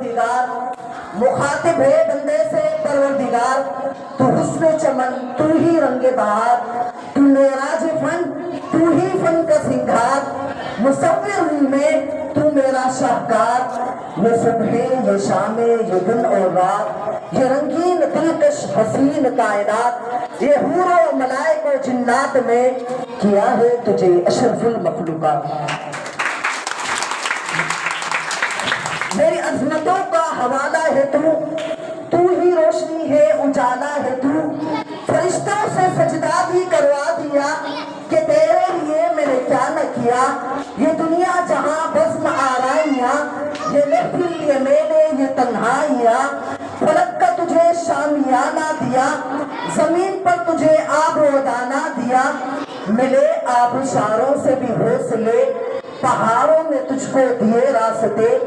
پروردگار، مخاطب ہے بندے سے پروردگار، تو حسن چمن، تو ہی رنگ بہار، تو معراج فن، تو ہی فن کا سنگھار، مصور ہوں میں تو میرا شاہکار، یہ صبح یہ شام یہ دن اور رات، یہ رنگین دلکش حسین کائنات، یہ حور و ملائک و جنات میں کیا ہے تجھے اشرف المخلوقات۔ میری عظمتوں کا حوالہ ہے تو ہی روشنی ہے اجالا ہے تو، فرشتوں سے سجدہ بھی کروا دیا کہ تیرے لیے میں نے کیا نہ کیا، یہ دنیا جہاں بزم آرائیاں، یہ محفل یہ میلے یہ تنہائیاں، فلک کا تجھے شامیانہ دیا، زمین پر تجھے آب و دانہ دیا، ملے آبشاروں سے بھی حوصلے، پہاڑوں نے تجھ کو دیے راستے۔